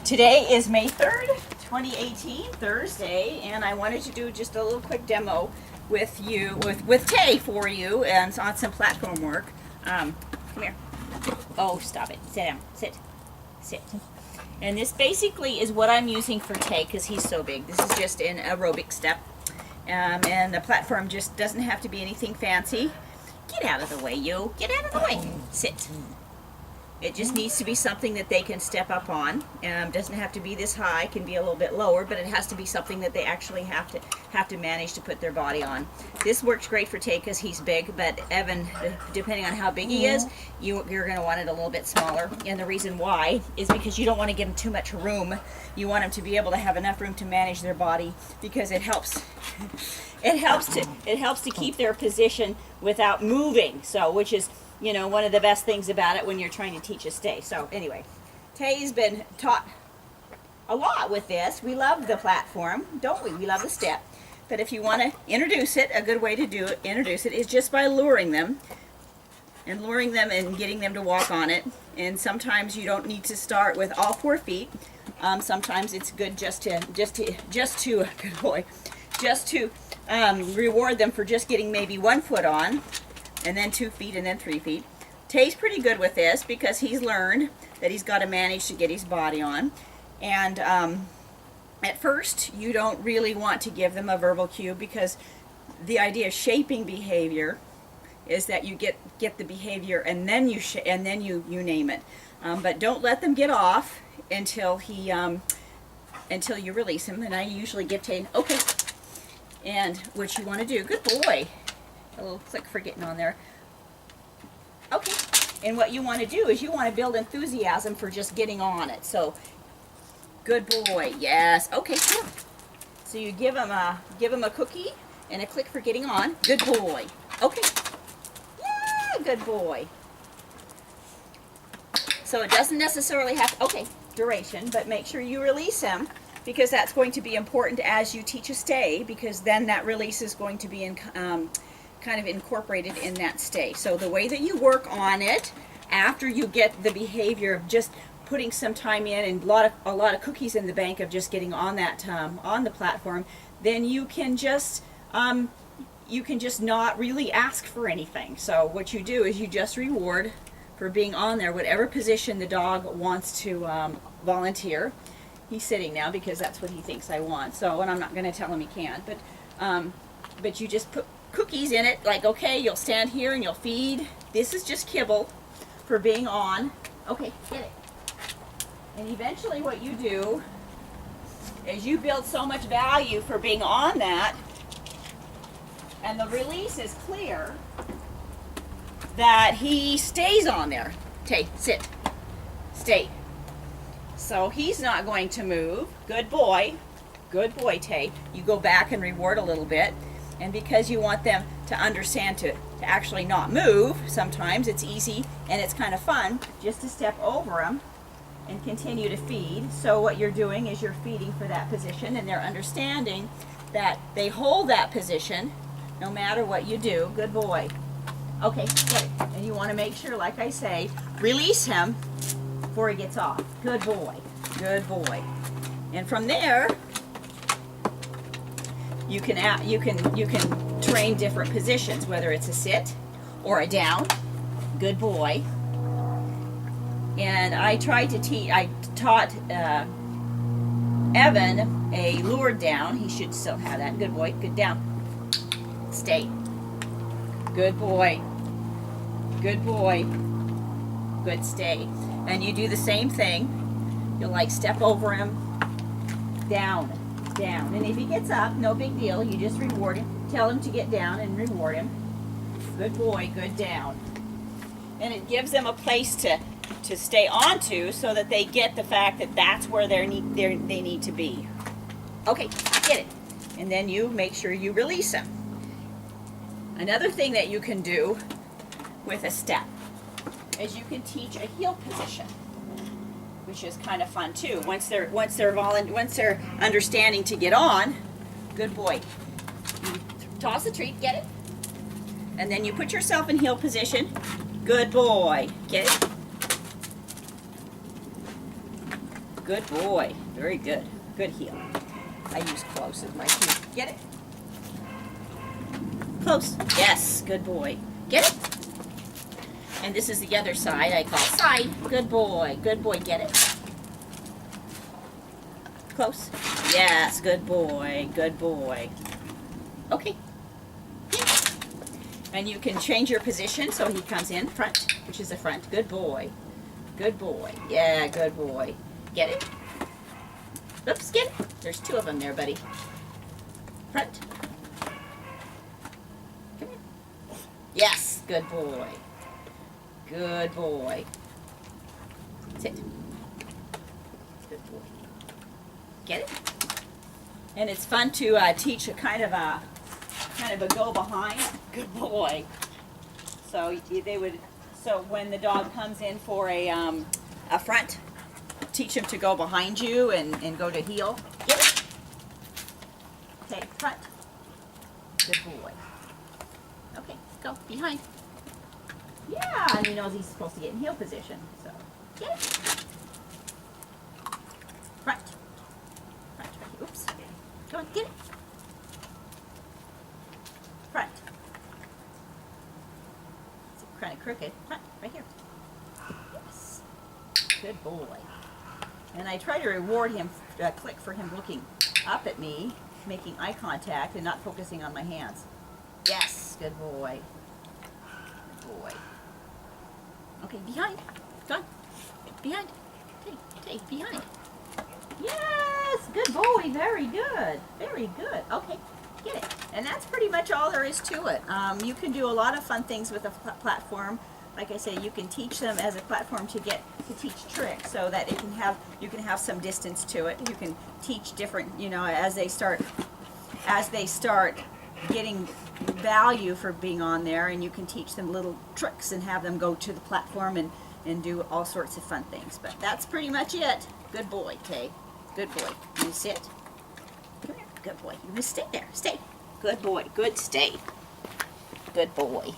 Today is May 3rd, 2018, Thursday, and I wanted to do just a little quick demo with you, with Tay for you, and on some platform work. Come here. Oh, stop it. Sit down. Sit. Sit. And this basically is what I'm using for Tay because he's so big. This is just an aerobic step. And the platform just doesn't have to be anything fancy. Get out of the way, you. Get out of the way. Sit. It just needs to be something that they can step up on. Doesn't have to be this high, can be a little bit lower, but it has to be something that they actually have to manage to put their body on. This works great for Tay because he's big, but Evan, depending on how big he is, you're going to want it a little bit smaller. And the reason why is because you don't want to give him too much room. You want him to be able to have enough room to manage their body because it helps. It helps to keep their position without moving. So, which is, you know, one of the best things about it when you're trying to teach a stay. So anyway, Tay's been taught a lot with this. We love the platform, don't we? We love the step. But if you want to introduce it, a good way to introduce it is just by luring them and getting them to walk on it. And sometimes you don't need to start with all 4 feet. Sometimes it's good just to good boy, just to reward them for just getting maybe 1 foot on, and then 2 feet, and then 3 feet. Tay's pretty good with this because he's learned that he's got to manage to get his body on. And at first, you don't really want to give them a verbal cue because the idea of shaping behavior is that you get the behavior and then you name it. But don't let them get off until until you release him. And I usually give Tay okay. And what you want to do, good boy. A little click for getting on there. Okay, and what you want to do is you want to build enthusiasm for just getting on it. So, good boy, yes. Okay, cool. So you give him a cookie and a click for getting on. Good boy. Okay. Yeah, good boy. So it doesn't necessarily have duration, but make sure you release him because that's going to be important as you teach a stay because then that release is going to be in kind of incorporated in that stay. So the way that you work on it after you get the behavior of just putting some time in and a lot of cookies in the bank of just getting on that on the platform, then you can just not really ask for anything. So what you do is you just reward for being on there, whatever position the dog wants to volunteer. He's sitting now because that's what he thinks I want. So, and I'm not going to tell him he can't, but you just put cookies in it, like, okay, you'll stand here and you'll feed. This is just kibble for being on. Okay, get it. And eventually what you do is you build so much value for being on that, and the release is clear, that he stays on there. Tay, sit. Stay. So he's not going to move. Good boy. Good boy, Tay. You go back and reward a little bit. And because you want them to understand to actually not move, sometimes it's easy and it's kind of fun just to step over them and continue to feed. So what you're doing is you're feeding for that position and they're understanding that they hold that position no matter what you do. Good boy. Okay, good. And you want to make sure, like I say, release him before he gets off. Good boy. Good boy. And from there, you can train different positions, whether it's a sit or a down. Good boy. And I taught Evan a lured down. He should still have that. Good boy. Good down. Stay. Good boy. Good boy. Good stay. And you do the same thing. You'll like step over him. Down. Down. And if he gets up, no big deal. You just reward him. Tell him to get down and reward him. Good boy, good down. And it gives them a place to stay onto so that they get the fact that that's where they need to be. Okay, get it. And then you make sure you release them. Another thing that you can do with a step is you can teach a heel position, which is kind of fun too. Once they're understanding to get on, good boy. You toss the treat, get it, and then you put yourself in heel position. Good boy, get it. Good boy. Very good. Good heel. I use close as my heel. Get it? Close. Yes. Good boy. Get it? And this is the other side. I call side. Good boy. Good boy. Get it? Close. Yes. Good boy. Good boy. Okay. And you can change your position so he comes in front, which is the front. Good boy. Good boy. Yeah, good boy. Get it? Oops, get it. There's two of them there, buddy. Front. Come here. Yes, good boy. Good boy. Sit. Good boy. Get it? And it's fun to teach a kind of a go behind. Good boy. So they would. So when the dog comes in for a front, teach him to go behind you and go to heel. Get it. Okay, front. Good boy. Okay, go behind. Yeah, and he knows he's supposed to get in heel position. So get it. Front. Front. Oops. Go on, get it. Front. It's kind of crooked. Front, right here. Yes. Good boy. And I try to reward him, click for him looking up at me, making eye contact and not focusing on my hands. Yes. Good boy. Good boy. Okay, behind. Go on. Behind. Take, behind. Yes. Good boy. Very good. Very good. Okay. Get it. And that's pretty much all there is to it. You can do a lot of fun things with a platform. Like I say, you can teach them as a platform to teach tricks, so that you can have some distance to it. You can teach different, as they start getting value for being on there, and you can teach them little tricks and have them go to the platform and do all sorts of fun things. But that's pretty much it. Good boy, Kay. Good boy. You sit. Come here. Good boy. You must stay there. Stay. Good boy. Good stay. Good boy.